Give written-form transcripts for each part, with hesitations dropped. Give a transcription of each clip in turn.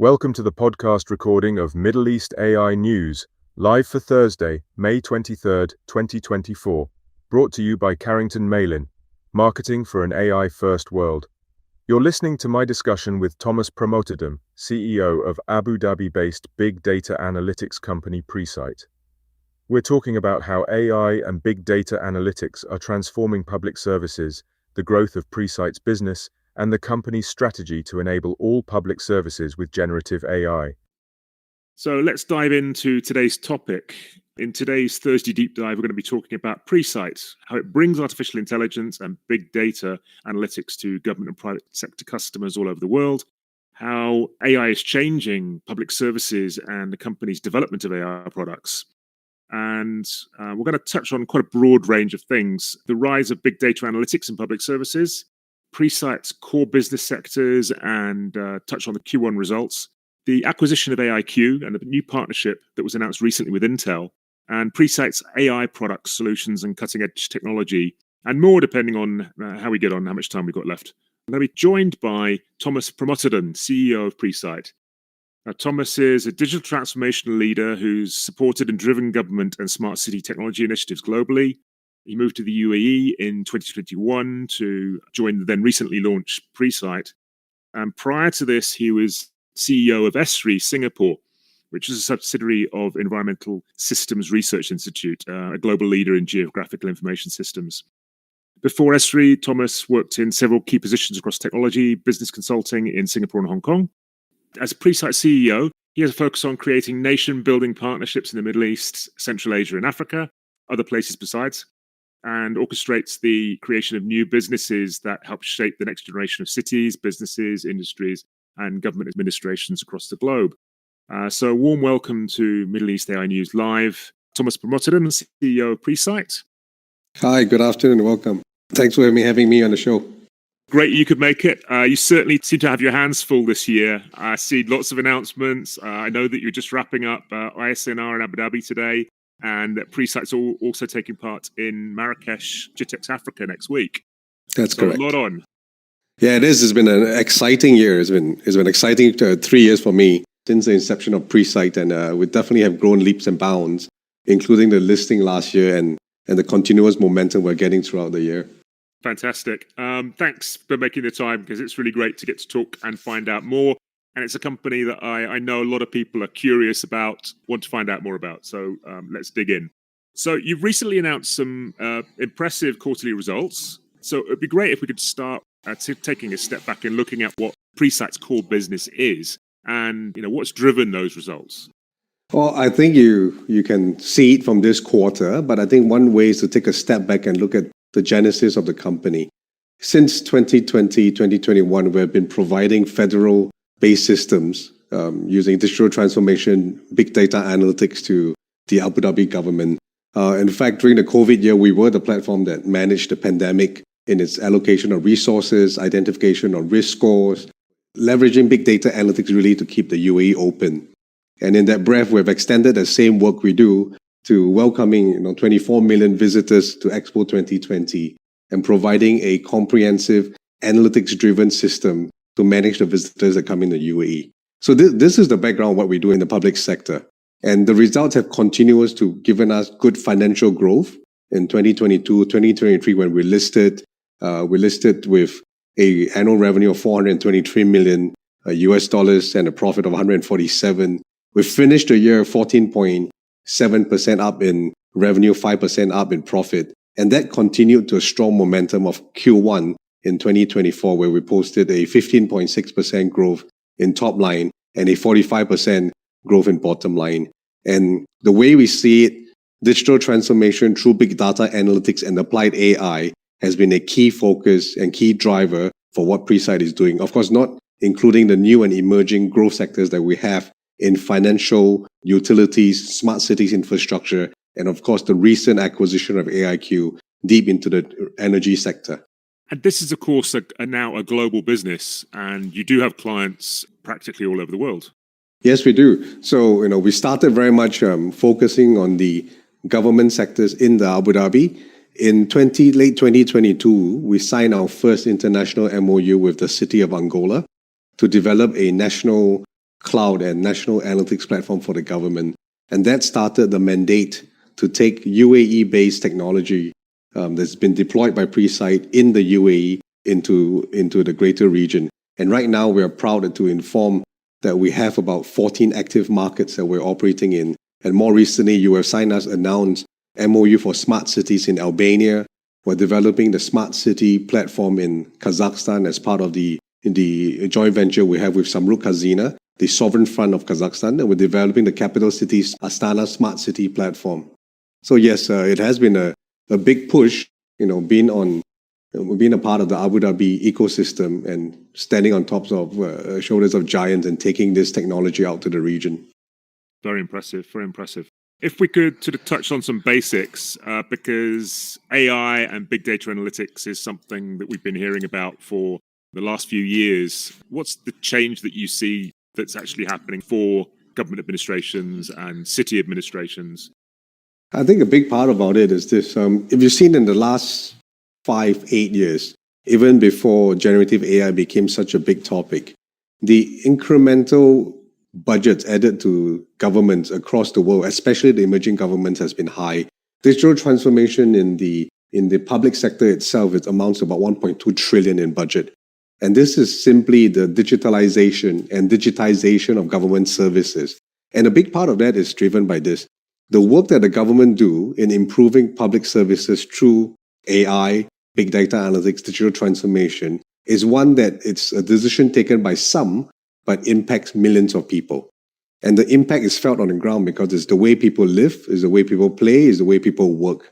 Welcome to the podcast recording of Middle East AI News, live for Thursday, May 23rd, 2024, brought to you by Carrington Malin, marketing for an AI-first world. You're listening to my discussion with Thomas Pramotedham, CEO of Abu Dhabi-based big data analytics company Presight. We're talking about how AI and big data analytics are transforming public services, the growth of Presight's business, and the company's strategy to enable all public services with generative AI. So let's dive into today's topic. In today's Thursday Deep Dive, we're going to be talking about Presight, how it brings artificial intelligence and big data analytics to government and private sector customers all over the world, how AI is changing public services and the company's development of AI products. And we're going to touch on quite a broad range of things: the rise of big data analytics in public services, Presight's core business sectors, and touch on the Q1 results, the acquisition of AIQ and the new partnership that was announced recently with Intel, and Presight's AI products, solutions, and cutting-edge technology, and more depending on how we get on, how much time we've got left. I'm going to be joined by Thomas Pramotedham, CEO of Presight. Thomas is a digital transformation leader who's supported and driven government and smart city technology initiatives globally. He moved to the UAE in 2021 to join the then recently launched Presight. And prior to this, he was CEO of ESRI Singapore, which is a subsidiary of Environmental Systems Research Institute, a global leader in geographical information systems. Before ESRI, Thomas worked in several key positions across technology, business consulting in Singapore and Hong Kong. As Presight CEO, he has a focus on creating nation-building partnerships in the Middle East, Central Asia, and Africa, other places besides, and orchestrates the creation of new businesses that help shape the next generation of cities, businesses, industries, and government administrations across the globe. So a warm welcome to Middle East AI News Live. Thomas Pramotedham, CEO of Presight. Hi, good afternoon, welcome. Thanks for having me on the show. Great you could make it. You certainly seem to have your hands full this year. I see lots of announcements. I know that you're just wrapping up ISNR in Abu Dhabi today, and that Presight's also taking part in Marrakesh, GITEX Africa next week. That's correct. A lot on. Yeah, it is. It's been an exciting year. It's been exciting 3 years for me since the inception of Presight, and we definitely have grown leaps and bounds, including the listing last year and the continuous momentum we're getting throughout the year. Fantastic. Thanks for making the time, because it's really great to get to talk and find out more. And it's a company that I know a lot of people are curious about, want to find out more about. So let's dig in. So you've recently announced some impressive quarterly results. So it'd be great if we could start taking a step back and looking at what Presight's core business is and what's driven those results. Well, I think you can see it from this quarter, but I think one way is to take a step back and look at the genesis of the company. Since 2020, 2021, we've been providing federal-based systems using digital transformation, big data analytics to the Abu Dhabi government. In fact, during the COVID year, we were the platform that managed the pandemic in its allocation of resources, identification of risk scores, leveraging big data analytics really to keep the UAE open. And in that breath, we've extended the same work we do to welcoming 24 million visitors to Expo 2020 and providing a comprehensive analytics-driven system to manage the visitors that come in the UAE. So this is the background of what we do in the public sector. And the results have continued to given us good financial growth in 2022, 2023, when we listed with an annual revenue of $423 million US dollars and a profit of 147. We finished the year 14.7% up in revenue, 5% up in profit. And that continued to a strong momentum of Q1 in 2024, where we posted a 15.6% growth in top line and a 45% growth in bottom line. And the way we see it, digital transformation through big data analytics and applied AI has been a key focus and key driver for what Presight is doing. Of course, not including the new and emerging growth sectors that we have in financial, utilities, smart cities infrastructure, and of course, the recent acquisition of AIQ deep into the energy sector. And this is, of course, now a global business, and you do have clients practically all over the world. Yes, we do. So, we started very much focusing on the government sectors in the Abu Dhabi. In late 2022, we signed our first international MOU with the city of Angola to develop a national cloud and national analytics platform for the government. And that started the mandate to take UAE-based technology that's been deployed by Presight in the UAE into the greater region. And right now, we are proud to inform that we have about 14 active markets that we're operating in. And more recently, you have seen us announce MOU for smart cities in Albania. We're developing the smart city platform in Kazakhstan as part of the joint venture we have with Samruk Hazina, the sovereign fund of Kazakhstan, and we're developing the capital city's Astana smart city platform. So yes, it has been a big push, being a part of the Abu Dhabi ecosystem and standing on top of shoulders of giants and taking this technology out to the region. Very impressive, very impressive. If we could sort of touch on some basics, because AI and big data analytics is something that we've been hearing about for the last few years. What's the change that you see that's actually happening for government administrations and city administrations? I think a big part about it is this. If you've seen in the last 5-8 years, even before generative AI became such a big topic, the incremental budgets added to governments across the world, especially the emerging governments, has been high. Digital transformation in the public sector itself, it amounts to about 1.2 trillion in budget. And this is simply the digitalization and digitization of government services. And a big part of that is driven by this. The work that the government do in improving public services through AI, big data analytics, digital transformation is one that it's a decision taken by some, but impacts millions of people. And the impact is felt on the ground because it's the way people live, it's the way people play, it's the way people work.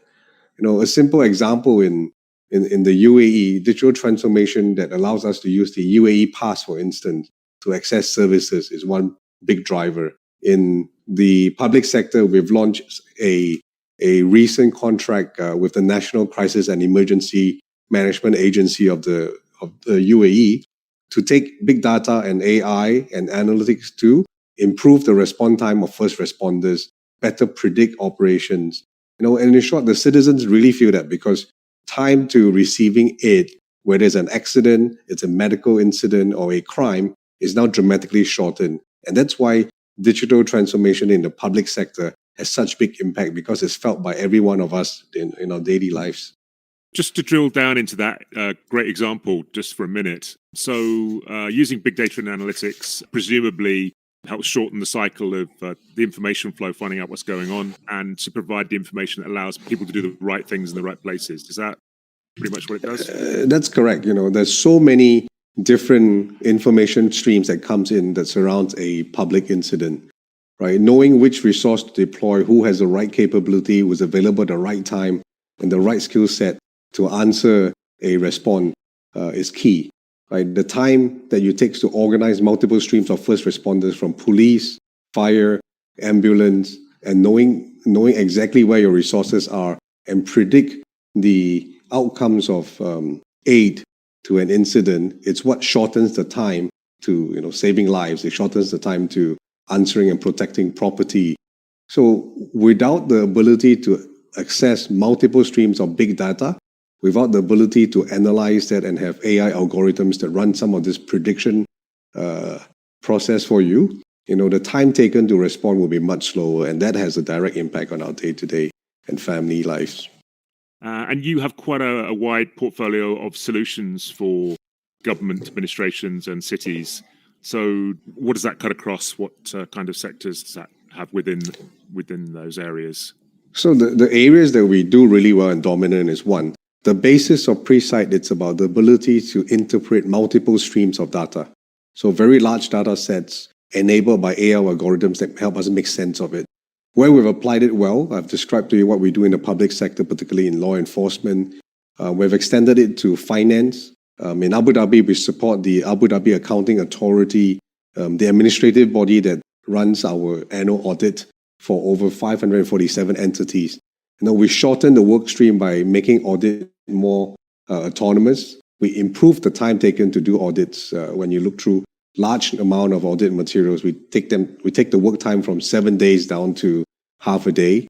A simple example in the UAE, digital transformation that allows us to use the UAE pass, for instance, to access services is one big driver. In the public sector, we've launched a recent contract with the National Crisis and Emergency Management Agency of the UAE to take big data and AI and analytics to improve the response time of first responders, better predict operations. And in short, the citizens really feel that because time to receiving aid, whether it's an accident, it's a medical incident, or a crime, is now dramatically shortened. And that's why digital transformation in the public sector has such big impact, because it's felt by every one of us in our daily lives. Just to drill down into that great example just for a minute. So using big data and analytics presumably helps shorten the cycle of the information flow, finding out what's going on, and to provide the information that allows people to do the right things in the right places. Is that pretty much what it does? That's correct. There's so many different information streams that comes in that surrounds a public incident, right? Knowing which resource to deploy, who has the right capability, who's available at the right time, and the right skill set to answer a response is key, right? The time that you take to organize multiple streams of first responders from police, fire, ambulance, and knowing exactly where your resources are and predict the outcomes of aid to an incident, it's what shortens the time to saving lives. It shortens the time to answering and protecting property. So without the ability to access multiple streams of big data, without the ability to analyze that and have AI algorithms that run some of this prediction process for you, the time taken to respond will be much slower, and that has a direct impact on our day-to-day and family lives. And you have quite a wide portfolio of solutions for government administrations and cities. So what does that cut across? What kind of sectors does that have within those areas? So the areas that we do really well and dominant is one. The basis of Presight, it's about the ability to interpret multiple streams of data. So very large data sets enabled by AI algorithms that help us make sense of it. Where we've applied it well, I've described to you what we do in the public sector, particularly in law enforcement. We've extended it to finance. In Abu Dhabi, we support the Abu Dhabi Accounting Authority, the administrative body that runs our annual audit for over 547 entities. We shorten the work stream by making audit more autonomous. We improve the time taken to do audits. When you look through large amount of audit materials, we take the work time from 7 days down to half a day.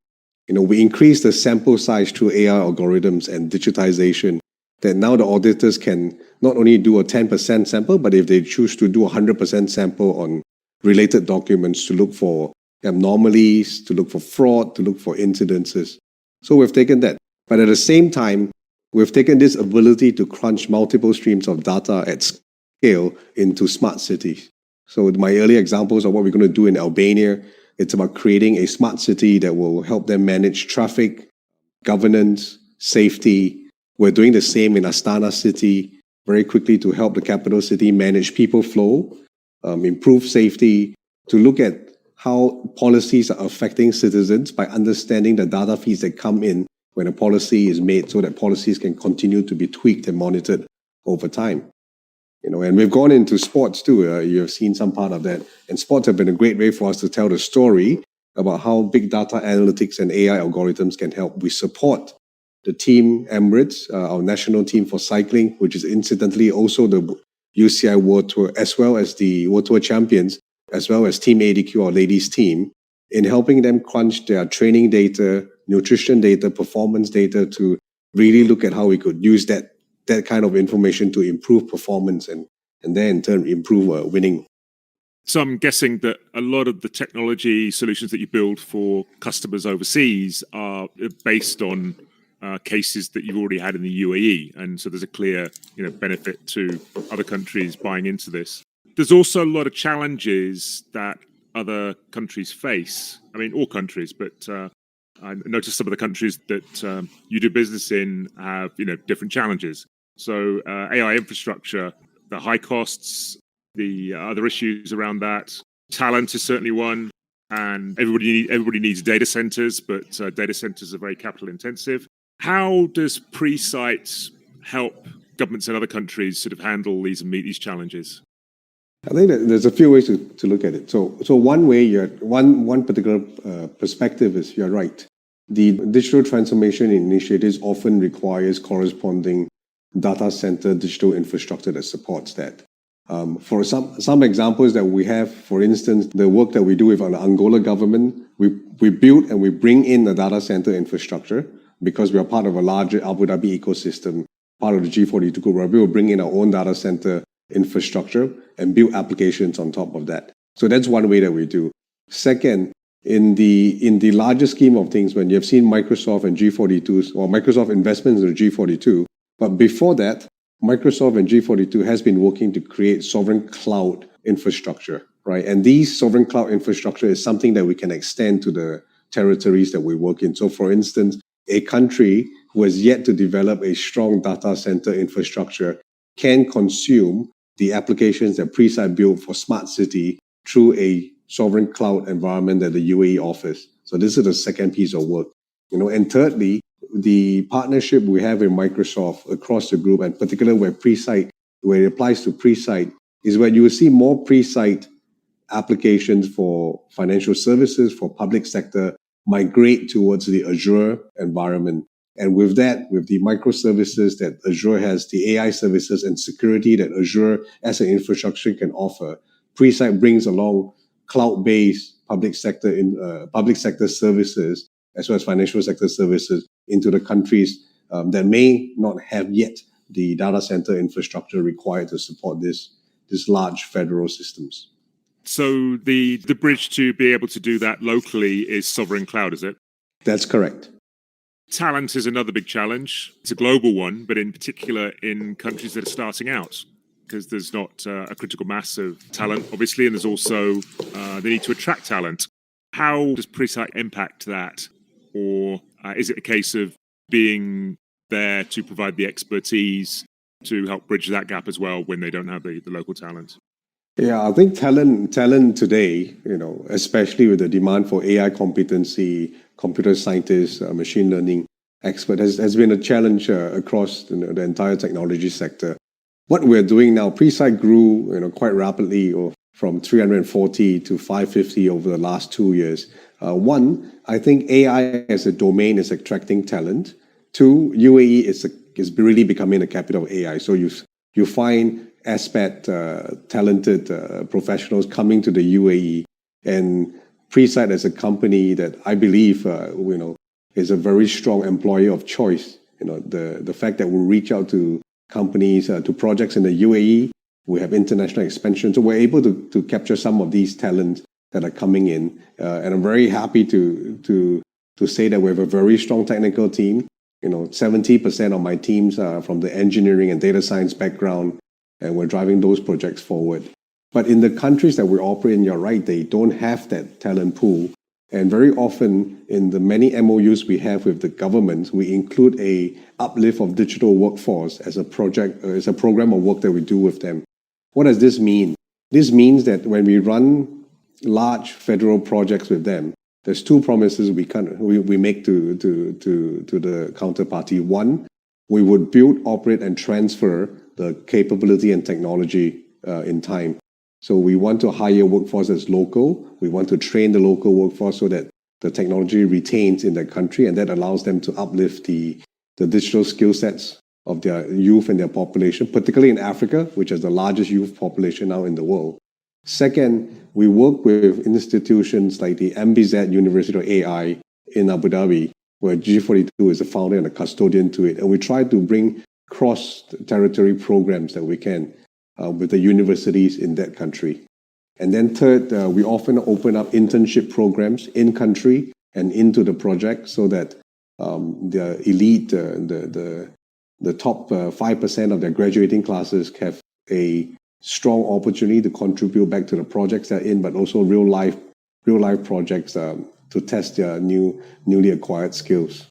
We increase the sample size through AI algorithms and digitization, that now the auditors can not only do a 10% sample, but if they choose to do 100% sample on related documents to look for anomalies, to look for fraud, to look for incidences. So we've taken that. But at the same time, we've taken this ability to crunch multiple streams of data at scale into smart cities. So my early examples of what we're going to do in Albania, it's about creating a smart city that will help them manage traffic, governance, safety. We're doing the same in Astana city very quickly to help the capital city manage people flow, improve safety, to look at how policies are affecting citizens by understanding the data feeds that come in when a policy is made so that policies can continue to be tweaked and monitored over time. And we've gone into sports too. You have seen some part of that. And sports have been a great way for us to tell the story about how big data analytics and AI algorithms can help. We support the team Emirates, our national team for cycling, which is incidentally also the UCI World Tour, as well as the World Tour champions, as well as Team ADQ, our ladies team, in helping them crunch their training data, nutrition data, performance data to really look at how we could use that kind of information to improve performance and then in turn improve winning. So I'm guessing that a lot of the technology solutions that you build for customers overseas are based on cases that you've already had in the UAE, and so there's a clear benefit to other countries buying into this. There's also a lot of challenges that other countries face. I mean, all countries, but I noticed some of the countries that you do business in have different challenges. So AI infrastructure, the high costs, the other issues around that. Talent is certainly one, and everybody needs data centers, but data centers are very capital intensive. How does Presight help governments in other countries sort of handle these and meet these challenges? I think that there's a few ways to look at it. So one way, one particular perspective is you're right. The digital transformation initiatives often requires corresponding data center digital infrastructure that supports that. For some examples that we have, for instance, the work that we do with the Angola government, we build and we bring in the data center infrastructure because we are part of a larger Abu Dhabi ecosystem, part of the G42 group, where we will bring in our own data center infrastructure and build applications on top of that. So that's one way that we do. Second, in the larger scheme of things, when you've seen Microsoft and G42, or Microsoft investments in the G42, but before that, Microsoft and G42 has been working to create sovereign cloud infrastructure, right? And these sovereign cloud infrastructure is something that we can extend to the territories that we work in. So for instance, a country who has yet to develop a strong data center infrastructure can consume the applications that Presight built for smart city through a sovereign cloud environment that the UAE offers. So this is the second piece of work. And thirdly, the partnership we have with Microsoft across the group, and particularly where it applies to Presight, is where you will see more Presight applications for financial services, for public sector, migrate towards the Azure environment. And with that, with the microservices that Azure has, the AI services and security that Azure as an infrastructure can offer, Presight brings along cloud-based public sector services as well as financial sector services into the countries that may not have yet the data center infrastructure required to support this large federal systems. So the bridge to be able to do that locally is sovereign cloud, is it? That's correct. Talent is another big challenge. It's a global one, but in particular in countries that are starting out, because there's not a critical mass of talent, obviously, and there's also the need to attract talent. How does Presight impact that? Or is it a case of being there to provide the expertise to help bridge that gap as well when they don't have the local talent? Yeah, I think talent today, especially with the demand for AI competency, computer scientists, machine learning expert, has been a challenge across the entire technology sector. What we're doing now, Presight grew quite rapidly, or from 340 to 550 over the last 2 years. One, I think AI as a domain is attracting talent. Two, UAE is really becoming the capital of AI. So you find talented professionals coming to the UAE, and Presight as a company that I believe is a very strong employer of choice. The fact that we reach out to companies, to projects in the UAE, We have international expansion. So we're able to capture some of these talents that are coming in. And I'm very happy to say that we have a very strong technical team. 70% of my teams are from the engineering and data science background, and we're driving those projects forward. But in the countries that we operate in, you're right, they don't have that talent pool. And very often in the many MOUs we have with the government, we include a uplift of digital workforce as a project, as a program of work that we do with them. What does this mean? This means that when we run large federal projects with them, there's two promises we make to the counterparty. One, we would build, operate, and transfer the capability and technology in time. So we want to hire workforce that's local. We want to train the local workforce so that the technology retains in that country, and that allows them to uplift the digital skill sets of their youth and their population, particularly in Africa, which has the largest youth population now in the world. Second, we work with institutions like the MBZ University of AI in Abu Dhabi, where G42 is the founder and a custodian to it. And we try to bring cross-territory programs that we can with the universities in that country. And then third, we often open up internship programs in country and into the project so that the elite, the top 5% of their graduating classes have a strong opportunity to contribute back to the projects they're in, but also real life projects to test their newly acquired skills.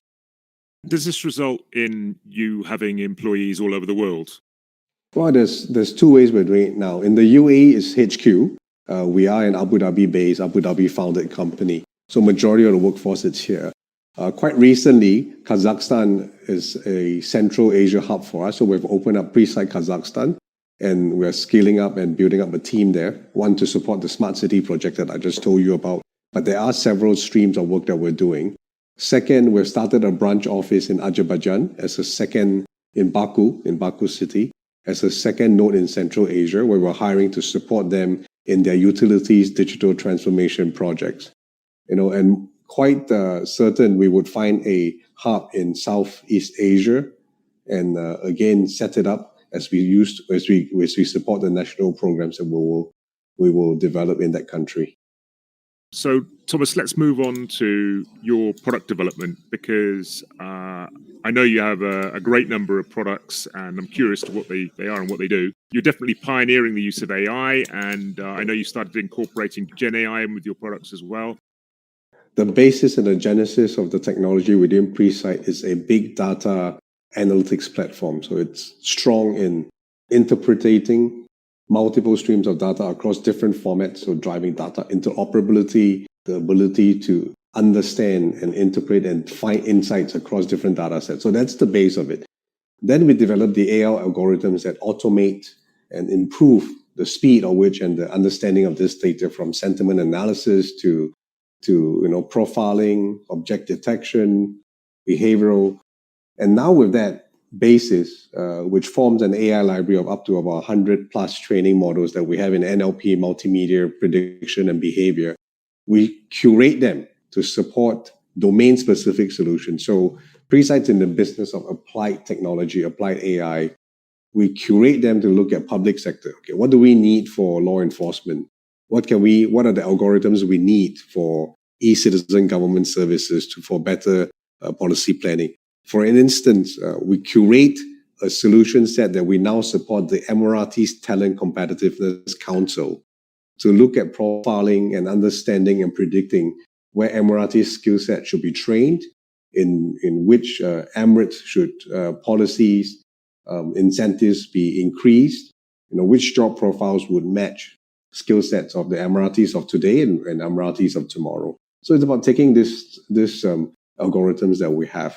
Does this result in you having employees all over the world? Well, there's two ways we're doing it now. In the UAE is HQ. We are an Abu Dhabi-based, Abu Dhabi-founded company. So majority of the workforce is here. Quite recently, Kazakhstan is a Central Asia hub for us. So we've opened up Presight Kazakhstan, and we're scaling up and building up a team there. One, to support the smart city project that I just told you about. But there are several streams of work that we're doing. Second, we've started a branch office in Azerbaijan as a second in Baku City, as a second node in Central Asia, where we're hiring to support them in their utilities digital transformation projects. And quite certain we would find a hub in Southeast Asia, and again set it up as we support the national programs that we will develop in that country. So, Thomas, let's move on to your product development, because I know you have a great number of products, and I'm curious to what they are and what they do. You're definitely pioneering the use of AI, and I know you started incorporating Gen AI in with your products as well. The basis and the genesis of the technology within Presight is a big data analytics platform. So it's strong in interpreting multiple streams of data across different formats, so driving data interoperability, the ability to understand and interpret and find insights across different data sets. So that's the base of it. Then we developed the AI algorithms that automate and improve the speed of which and the understanding of this data, from sentiment analysis to profiling, object detection, behavioral. And now with that basis, which forms an AI library of up to about 100 plus training models that we have in NLP, multimedia, prediction, and behavior, we curate them to support domain-specific solutions. So Presight's in the business of applied technology, applied AI. We curate them to look at public sector. Okay, what do we need for law enforcement? What are the algorithms we need for e-citizen government services for better policy planning? For instance, we curate a solution set that we now support the Emiratis Talent Competitiveness Council to look at profiling and understanding and predicting where Emiratis skill set should be trained, in which Emirates should policies, incentives be increased, which job profiles would match skill sets of the Emiratis of today and Emiratis of tomorrow. So it's about taking this algorithms that we have.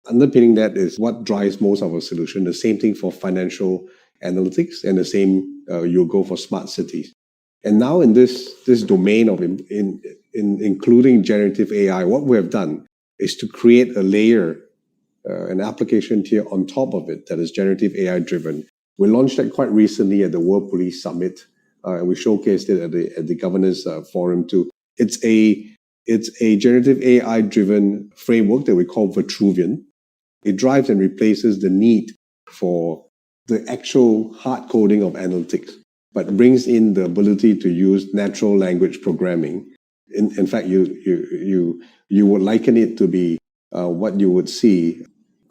Underpinning that is what drives most of our solution. The same thing for financial analytics, and the same you'll go for smart cities. And now in this domain of including generative AI, what we have done is to create a layer, an application tier on top of it that is generative AI driven. We launched that quite recently at the World Police Summit, and we showcased it at the Governors Forum too. It's a generative AI driven framework that we call Vitruvian. It drives and replaces the need for the actual hard coding of analytics, but brings in the ability to use natural language programming. In fact, you would liken it to be what you would see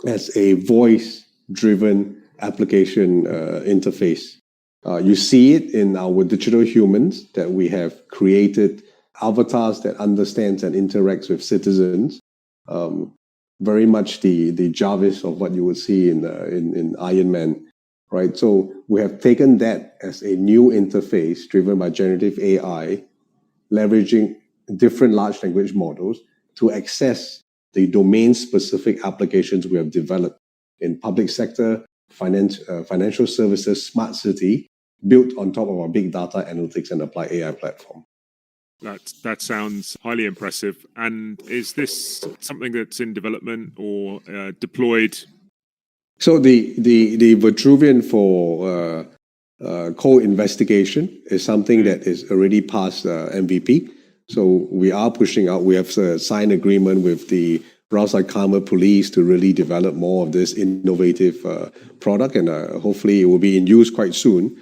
as a voice-driven application interface. You see it in our digital humans that we have created avatars that understands and interacts with citizens. Very much the Jarvis of what you would see in Iron Man, right? So we have taken that as a new interface driven by generative AI, leveraging different large language models to access the domain-specific applications we have developed in public sector, financial services, smart city, built on top of our big data analytics and applied AI platform. That sounds highly impressive. And is this something that's in development or deployed? So the Vitruvian for code investigation is something that is already past MVP. So we are pushing out. We have signed agreement with the Ras Al Khaimah police to really develop more of this innovative product, and hopefully it will be in use quite soon.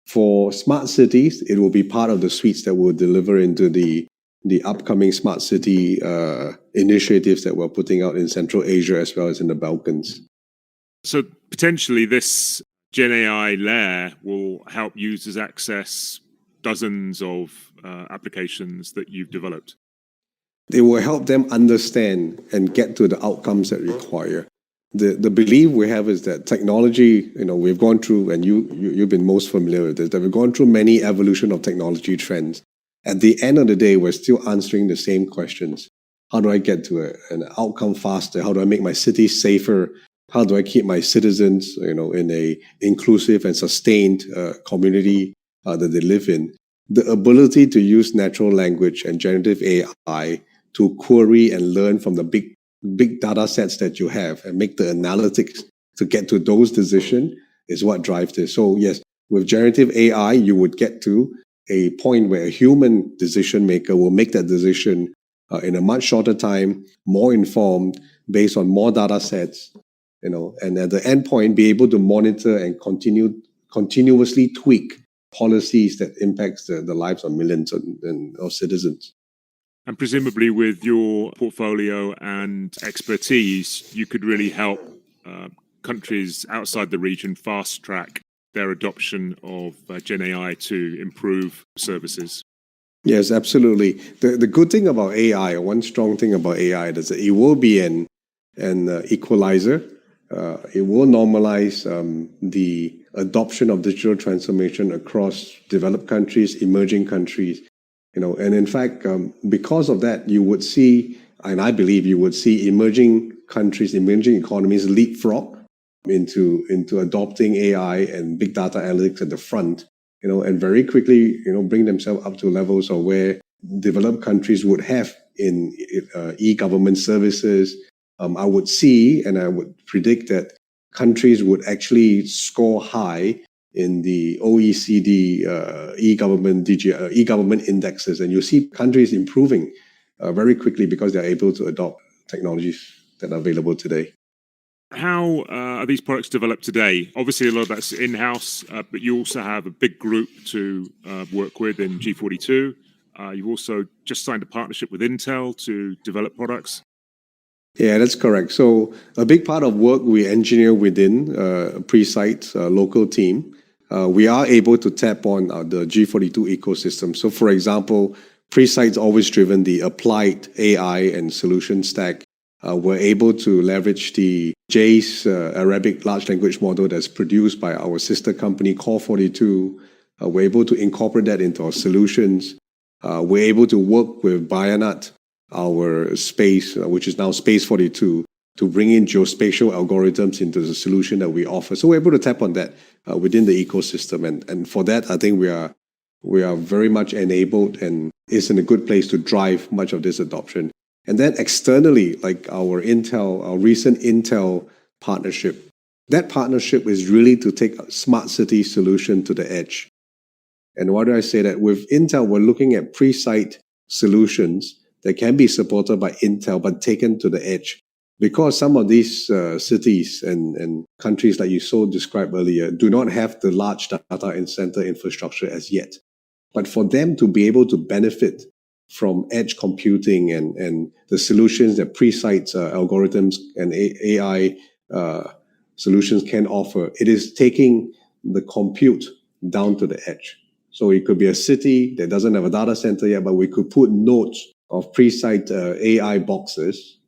For smart cities, it will be part of the suites that we'll deliver into the upcoming smart city initiatives that we're putting out in Central Asia as well as in the Balkans. So potentially this Gen AI layer will help users access dozens of applications that you've developed. It will help them understand and get to the outcomes that require. The belief we have is that technology, we've gone through, and you've been most familiar with this, that we've gone through many evolution of technology trends. At the end of the day, we're still answering the same questions. How do I get to an outcome faster? How do I make my city safer? How do I keep my citizens, in a inclusive and sustained community that they live in? The ability to use natural language and generative AI to query and learn from the big data sets that you have and make the analytics to get to those decisions is what drives this. So yes, with generative AI, you would get to a point where a human decision maker will make that decision in a much shorter time, more informed, based on more data sets, and at the end point, be able to monitor and continuously tweak policies that impacts the lives of millions of citizens. And presumably with your portfolio and expertise, you could really help countries outside the region fast track their adoption of Gen AI to improve services. Yes, absolutely. The good thing about AI, or one strong thing about AI, is that it will be an equalizer. It will normalize the adoption of digital transformation across developed countries, emerging countries. And in fact, because of that, you would see, and I believe you would see emerging countries, emerging economies leapfrog into adopting AI and big data analytics at the front, and very quickly, bring themselves up to levels of where developed countries would have in e-government services. I would see, and I would predict that countries would actually score high in the OECD e-government indexes, and you see countries improving very quickly because they're able to adopt technologies that are available today. How are these products developed today? Obviously, a lot of that's in-house, but you also have a big group to work with in G42. You've also just signed a partnership with Intel to develop products. Yeah, that's correct. So a big part of work we engineer within Presight's local team, we are able to tap on the G42 ecosystem. So for example, Presight's always driven the applied AI and solution stack. We're able to leverage the JACE Arabic large language model that's produced by our sister company, Core42. We're able to incorporate that into our solutions. We're able to work with Bayanat, our space, which is now Space 42, to bring in geospatial algorithms into the solution that we offer. So we're able to tap on that within the ecosystem. And for that, I think we are very much enabled and is in a good place to drive much of this adoption. And then externally, like our recent Intel partnership, that partnership is really to take a smart city solution to the edge. And why do I say that? With Intel, we're looking at Presight solutions that can be supported by Intel, but taken to the edge. Because some of these cities and countries like you so described earlier do not have the large data center infrastructure as yet. But for them to be able to benefit from edge computing and the solutions that Presight algorithms and AI solutions can offer, it is taking the compute down to the edge. So it could be a city that doesn't have a data center yet, but we could put nodes of Presight AI boxes,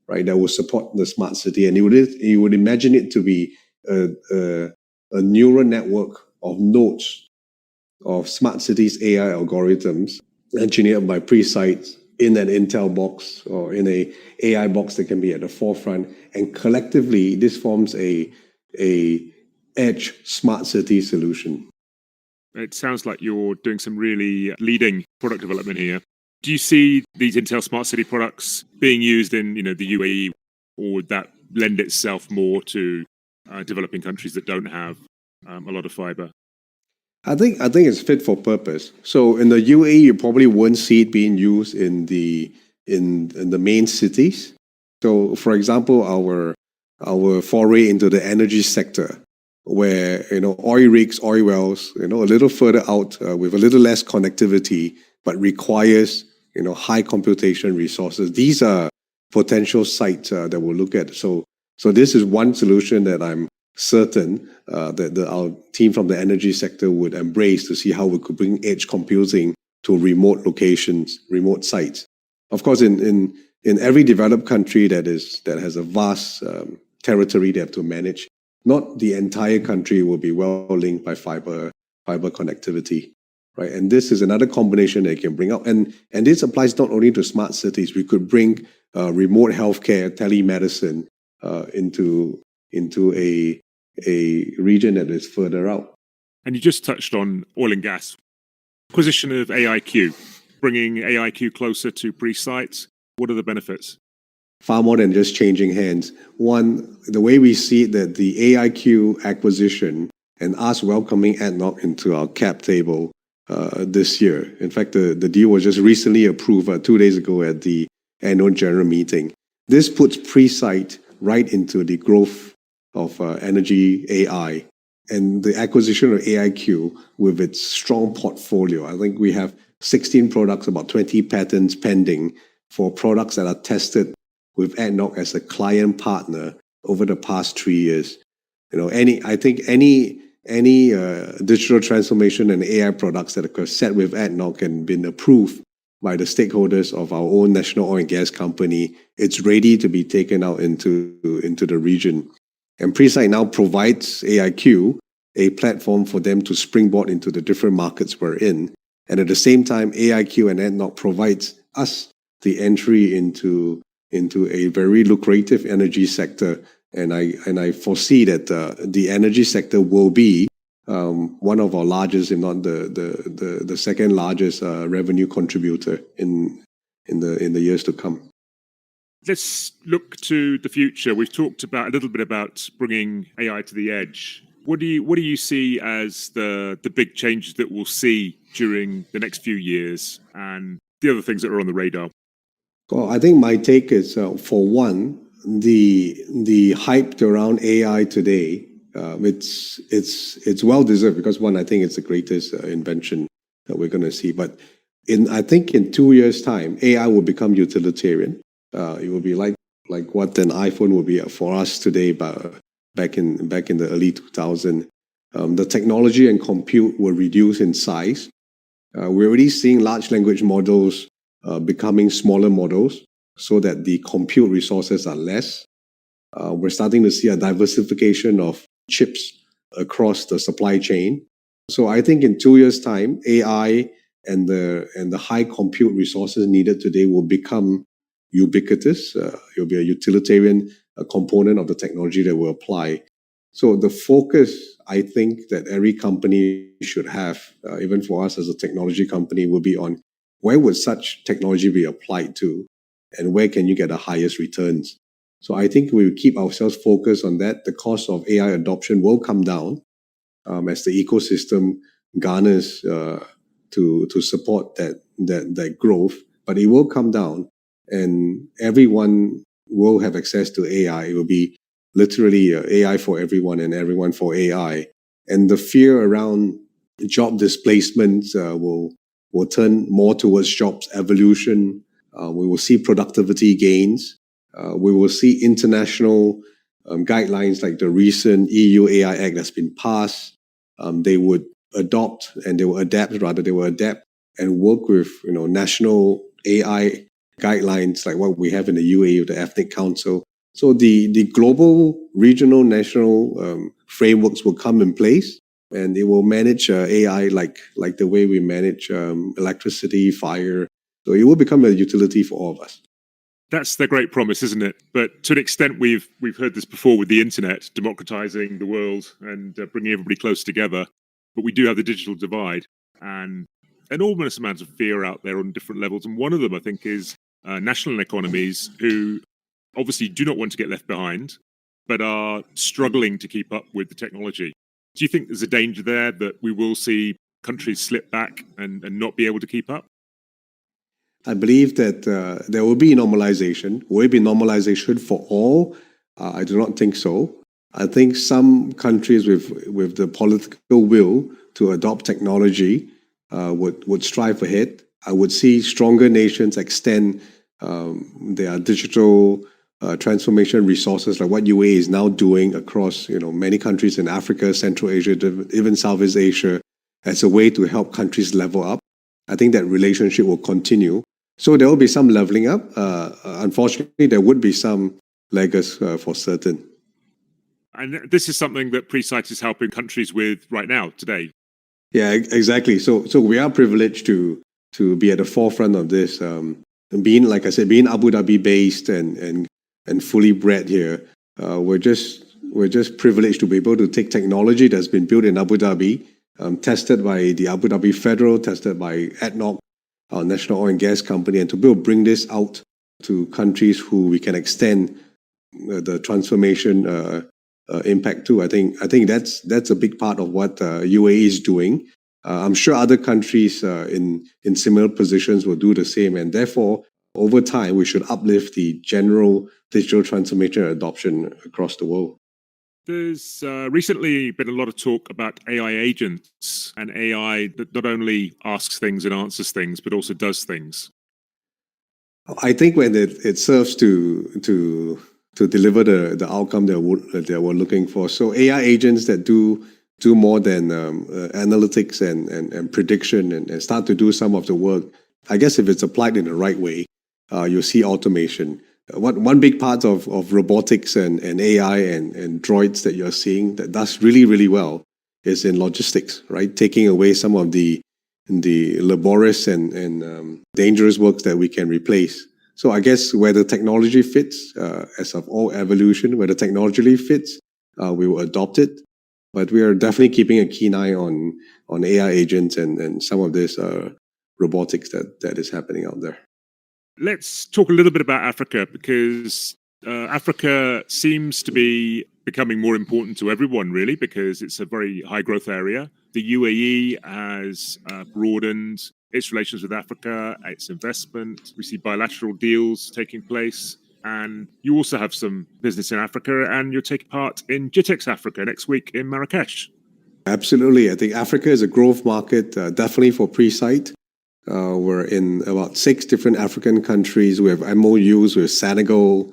right, that will support the smart city. And you would imagine it to be a neural network of nodes of smart cities AI algorithms engineered by Presight in an Intel box or in a AI box that can be at the forefront. And collectively, this forms a edge smart city solution. It sounds like you're doing some really leading product development here. Do you see these Intel Smart City products being used in, the UAE, or would that lend itself more to developing countries that don't have a lot of fiber? I think it's fit for purpose. So in the UAE, you probably won't see it being used in the main cities. So, for example, our foray into the energy sector, where oil rigs, oil wells, a little further out with a little less connectivity, but requires high computation resources. These are potential sites that we'll look at. So this is one solution that I'm certain that our team from the energy sector would embrace to see how we could bring edge computing to remote locations, remote sites. Of course, in every developed country that has a vast territory they have to manage, not the entire country will be well linked by fiber connectivity, right? And this is another combination that can bring out. And this applies not only to smart cities. We could bring remote healthcare, telemedicine into a region that is further out. And you just touched on oil and gas. Acquisition of AIQ, bringing AIQ closer to Presight. What are the benefits? Far more than just changing hands. One, the way we see it, that the AIQ acquisition and us welcoming ADNOC into our cap table this year. In fact, the deal was just recently approved 2 days ago at the annual general meeting. This puts Presight right into the growth of energy AI, and the acquisition of AIQ with its strong portfolio. I think we have 16 products, about 20 patents pending for products that are tested with ADNOC as a client partner over the past 3 years. Any digital transformation and AI products that are set with ADNOC and been approved by the stakeholders of our own national oil and gas company, it's ready to be taken out into the region. And Presight now provides AIQ a platform for them to springboard into the different markets we're in. And at the same time, AIQ and ADNOC provides us the entry into a very lucrative energy sector. And I foresee that the energy sector will be one of our largest, if not the second largest revenue contributor in the years to come. Let's look to the future. We've talked a little bit about bringing AI to the edge. What do you see as the big changes that we'll see during the next few years, and the other things that are on the radar? Well, I think my take is, for one, the hype around AI today. It's well deserved because, one, I think it's the greatest invention that we're going to see. But I think in 2 years' time, AI will become utilitarian. It will be like what an iPhone will be for us today, but back in the early 2000s. The technology and compute will reduce in size. We're already seeing large language models becoming smaller models so that the compute resources are less. We're starting to see a diversification of chips across the supply chain. So I think in 2 years' time, AI and the high compute resources needed today will become ubiquitous. It'll be a utilitarian component of the technology that will apply. So the focus, I think, that every company should have, even for us as a technology company, will be on where would such technology be applied to, and where can you get the highest returns. So I think we will keep ourselves focused on that. The cost of AI adoption will come down as the ecosystem garners to support that growth, but it will come down, and everyone will have access to AI. It will be literally AI for everyone and everyone for AI. And the fear around job displacement will turn more towards jobs evolution. We will see productivity gains. We will see international guidelines like the recent EU AI Act that's been passed. They would adopt and they will adapt, rather, they will adapt and work with national AI guidelines like what we have in the UAE with the Ethnic Council. So the global, regional, national frameworks will come in place, and it will manage AI like the way we manage electricity, fire. So it will become a utility for all of us. That's the great promise, isn't it? But to an extent, we've heard this before with the internet, democratizing the world and bringing everybody close together. But we do have the digital divide and enormous amounts of fear out there on different levels. And one of them, I think, is national economies who obviously do not want to get left behind, but are struggling to keep up with the technology. Do you think there's a danger there that we will see countries slip back and not be able to keep up? I believe that there will be normalization. Will it be normalization for all? I do not think so. I think some countries with the political will to adopt technology would strive ahead. I would see stronger nations extend their digital transformation resources, like what UAE is now doing across many countries in Africa, Central Asia, even Southeast Asia, as a way to help countries level up. I think that relationship will continue. So there will be some leveling up. Unfortunately, there would be some laggers for certain. And this is something that Presight is helping countries with right now, today. Yeah, exactly. So we are privileged to be at the forefront of this. Being, like I said, being Abu Dhabi-based and fully bred here, we're just privileged to be able to take technology that's been built in Abu Dhabi, tested by the Abu Dhabi Federal, tested by ADNOC, our national oil and gas company, and to be able to bring this out to countries who we can extend the transformation impact to. I think that's a big part of what UAE is doing. I'm sure other countries in similar positions will do the same, and therefore, over time, we should uplift the general digital transformation adoption across the world. There's recently been a lot of talk about AI agents and AI that not only asks things and answers things, but also does things. I think when it serves to deliver the outcome that we're looking for. So AI agents that do more than analytics and prediction and start to do some of the work. I guess if it's applied in the right way, you'll see automation. One big part of robotics and AI and droids that you're seeing that does really, really well is in logistics, right? Taking away some of the laborious and dangerous works that we can replace. So I guess where the technology fits, as of all evolution, where the technology fits, we will adopt it. But we are definitely keeping a keen eye on AI agents and some of this robotics that is happening out there. Let's talk a little bit about Africa, because Africa seems to be becoming more important to everyone, really, because it's a very high growth area. The UAE has broadened its relations with Africa, its investment. We see bilateral deals taking place. And you also have some business in Africa, and you're taking part in GITEX Africa next week in Marrakesh. Absolutely. I think Africa is a growth market, definitely for Presight. We're in about 6 different African countries. We have MOUs with Senegal,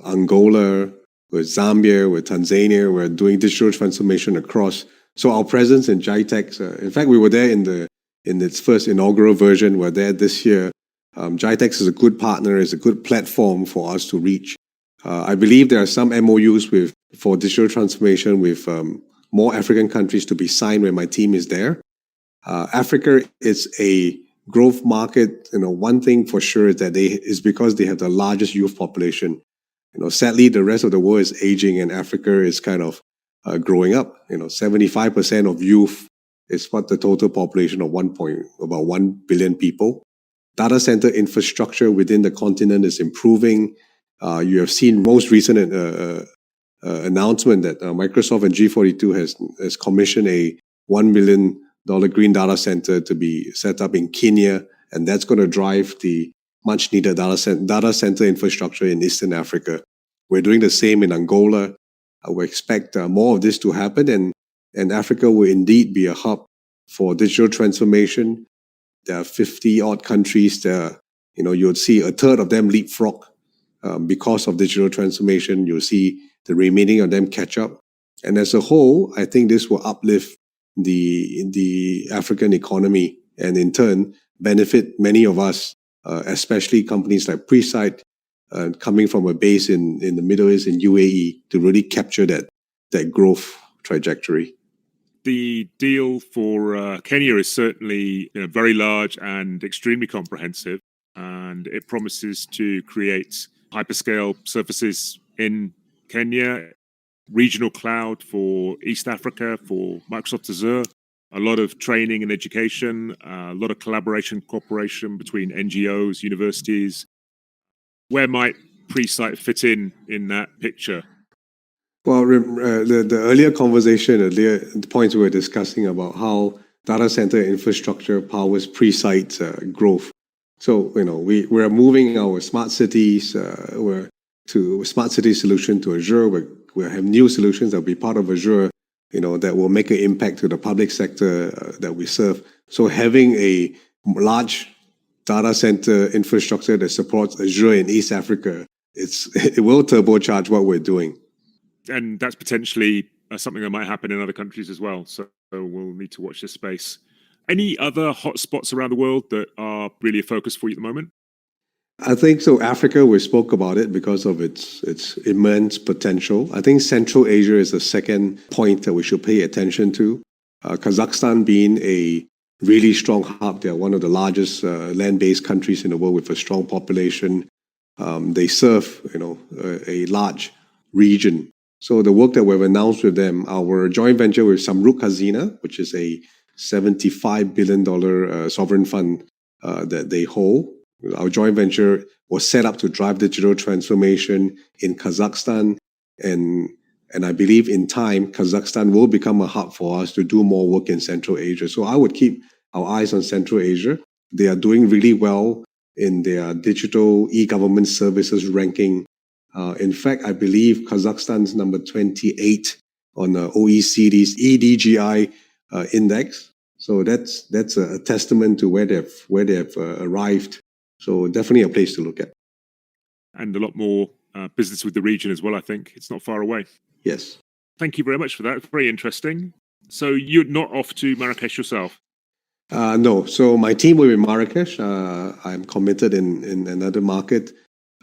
Angola, with Zambia, with Tanzania. We're doing digital transformation across. So our presence in GITEX, in fact, we were there in its first inaugural version. We're there this year. GITEX is a good partner, is a good platform for us to reach. I believe there are some MOUs for digital transformation with more African countries to be signed when my team is there. Africa is a growth market. One thing for sure is that is because they have the largest youth population. Sadly, the rest of the world is aging, and Africa is kind of growing up. 75% of youth is what the total population of about 1 billion people. Data center infrastructure within the continent is improving. You have seen most recent announcement that Microsoft and G42 has commissioned a $1 billion green data center to be set up in Kenya, and that's going to drive the much needed data center infrastructure in Eastern Africa. We're doing the same in Angola. We expect more of this to happen, and Africa will indeed be a hub for digital transformation. There are 50-odd countries that, you'll see a third of them leapfrog because of digital transformation. You'll see the remaining of them catch up. And as a whole, I think this will uplift the African economy and in turn benefit many of us, especially companies like Presight, coming from a base in the Middle East, in UAE, to really capture that growth trajectory. The deal for Kenya is certainly very large and extremely comprehensive, and it promises to create hyperscale services in Kenya, regional cloud for East Africa, for Microsoft Azure, a lot of training and education, a lot of collaboration, cooperation between NGOs, universities. Where might Presight fit in that picture? Well, the earlier conversation, the points we were discussing about how data center infrastructure powers Presight's growth. So, we're moving our smart cities to smart city solution to Azure. We have new solutions that will be part of Azure, that will make an impact to the public sector that we serve. So having a large data center infrastructure that supports Azure in East Africa, it will turbocharge what we're doing. And that's potentially something that might happen in other countries as well. So we'll need to watch this space. Any other hotspots around the world that are really a focus for you at the moment? I think so. Africa, we spoke about it because of its immense potential. I think Central Asia is the second point that we should pay attention to. Kazakhstan being a really strong hub. They're one of the largest land-based countries in the world with a strong population. They serve, a large region. So the work that we've announced with them, our joint venture with Samruk Hazina, which is a $75 billion sovereign fund that they hold. Our joint venture was set up to drive digital transformation in Kazakhstan. And I believe in time, Kazakhstan will become a hub for us to do more work in Central Asia. So I would keep our eyes on Central Asia. They are doing really well in their digital e-government services ranking. In fact, I believe Kazakhstan's number 28 on the OECD's EDGI index. So that's a testament to where they've arrived. So definitely a place to look at. And a lot more business with the region as well, I think. It's not far away. Yes. Thank you very much for that. It's very interesting. So you're not off to Marrakesh yourself? No. So my team will be in Marrakesh. I'm committed in another market.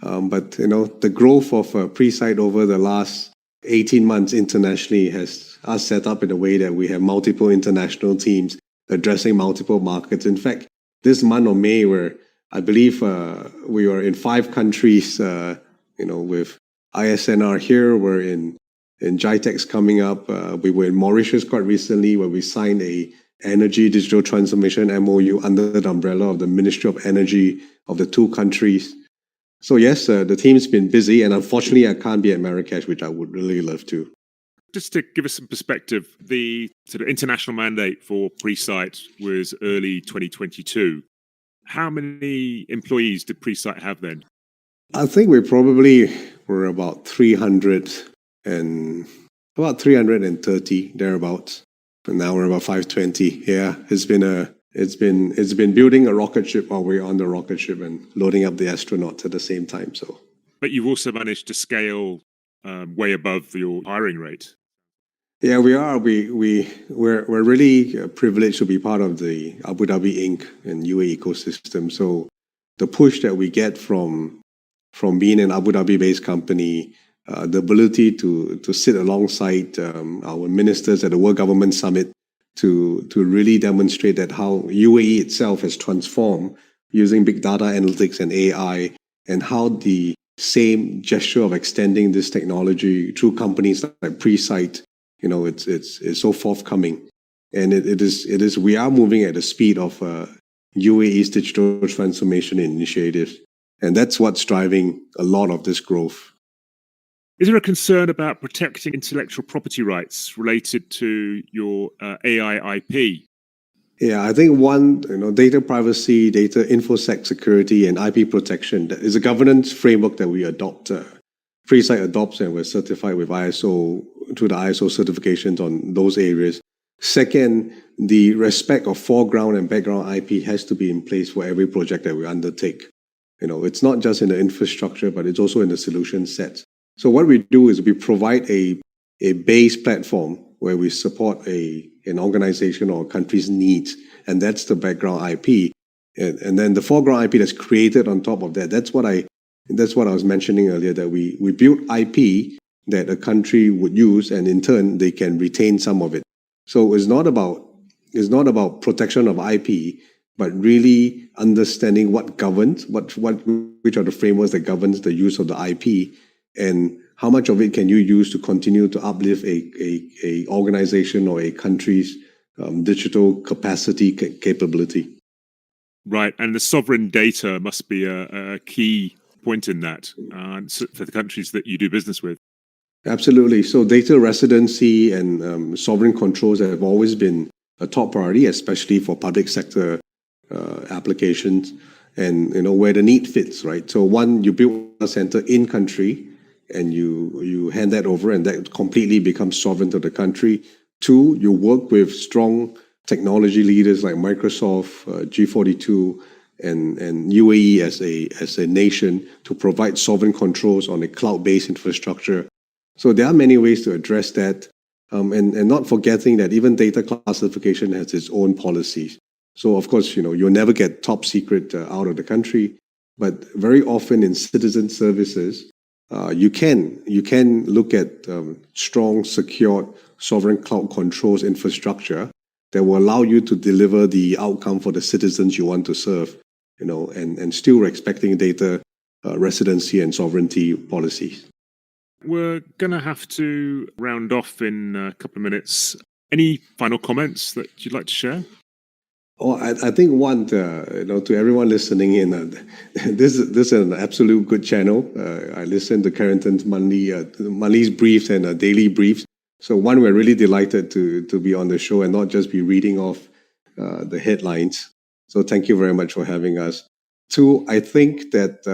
But, the growth of Presight over the last 18 months internationally has us set up in a way that we have multiple international teams addressing multiple markets. In fact, this month of May, I believe we are in 5 countries, with ISNR here. We're in GITEX coming up. We were in Mauritius quite recently where we signed a energy digital transformation MOU under the umbrella of the Ministry of Energy of the 2 countries. So yes, the team's been busy, and unfortunately I can't be at Marrakesh, which I would really love to. Just to give us some perspective, the sort of international mandate for Presight was early 2022. How many employees did Presight have then? I think we probably were about 330 thereabouts. And now we're about 520. Yeah, it's been building a rocket ship while we're on the rocket ship and loading up the astronauts at the same time. So, but you've also managed to scale way above your hiring rate. Yeah, we are. We're really privileged to be part of the Abu Dhabi Inc. and UAE ecosystem. So the push that we get from being an Abu Dhabi-based company, the ability to sit alongside our ministers at the World Government Summit to really demonstrate that how UAE itself has transformed using big data analytics and AI, and how the same gesture of extending this technology through companies like Presight, it's so forthcoming. And it is we are moving at the speed of UAE's digital transformation initiatives. And that's what's driving a lot of this growth. Is there a concern about protecting intellectual property rights related to your AI IP? Yeah, I think one, data privacy, data infosec security, and IP protection is a governance framework that we adopt Presight adopts and we're certified with ISO through the ISO certifications on those areas. Second, the respect of foreground and background IP has to be in place for every project that we undertake. It's not just in the infrastructure, but it's also in the solution sets. So what we do is we provide a base platform where we support an organization or a country's needs, and that's the background IP. And then the foreground IP that's created on top of that, that's what I was mentioning earlier, that we build IP that a country would use, and in turn they can retain some of it. So it's not about protection of IP, but really understanding what governs, which are the frameworks that governs the use of the IP, and how much of it can you use to continue to uplift a organization or a country's digital capacity capability. Right, and the sovereign data must be a key point in that for the countries that you do business with. Absolutely. So data residency and sovereign controls have always been a top priority, especially for public sector applications, and where the need fits, right? So one, you build a center in country, and you hand that over, and that completely becomes sovereign to the country. Two, you work with strong technology leaders like Microsoft, G42, and UAE as a nation to provide sovereign controls on a cloud-based infrastructure. So there are many ways to address that, and not forgetting that even data classification has its own policies. So of course, you'll never get top secret out of the country, but very often in citizen services, you can look at strong, secured, sovereign cloud controls infrastructure that will allow you to deliver the outcome for the citizens you want to serve, and still respecting data residency and sovereignty policies. We're going to have to round off in a couple of minutes. Any final comments that you'd like to share? Oh, I think one, to everyone listening in, this is an absolute good channel. I listen to Carrington Malin's briefs and daily briefs. So one, we're really delighted to be on the show and not just be reading off the headlines. So thank you very much for having us. Two, I think that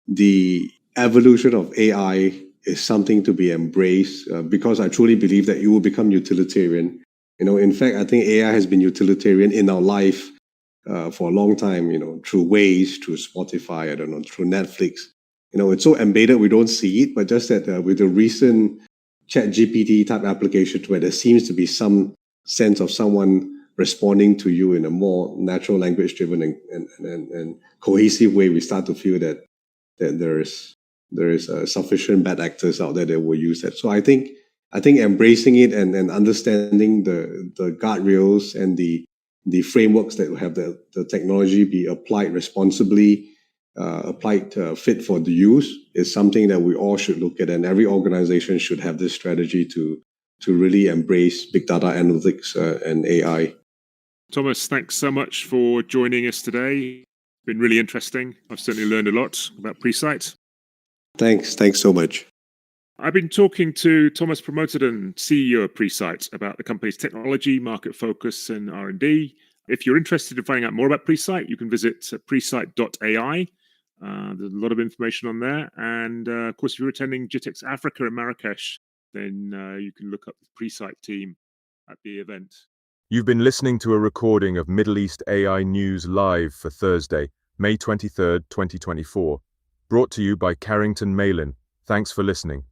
the evolution of AI is something to be embraced because I truly believe that it will become utilitarian. In fact, I think AI has been utilitarian in our life for a long time, through Waze, through Spotify, through Netflix. It's so embedded we don't see it, but just that with the recent ChatGPT type applications where there seems to be some sense of someone responding to you in a more natural language driven and cohesive way, we start to feel that there is sufficient bad actors out there that will use that. So I think embracing it and understanding the guardrails and the frameworks that will have the technology be applied responsibly, applied fit for the use is something that we all should look at, and every organization should have this strategy to really embrace big data analytics and AI. Thomas, thanks so much for joining us today. It's been really interesting. I've certainly learned a lot about Presight. Thanks so much. I've been talking to Thomas Pramotedham, CEO of Presight, about the company's technology, market focus, and R&D. If you're interested in finding out more about Presight, you can visit presight.ai. There's a lot of information on there. And of course, if you're attending GITEX Africa in Marrakesh, then you can look up the Presight team at the event. You've been listening to a recording of Middle East AI News Live for Thursday, May 23rd, 2024, brought to you by Carrington Malin. Thanks for listening.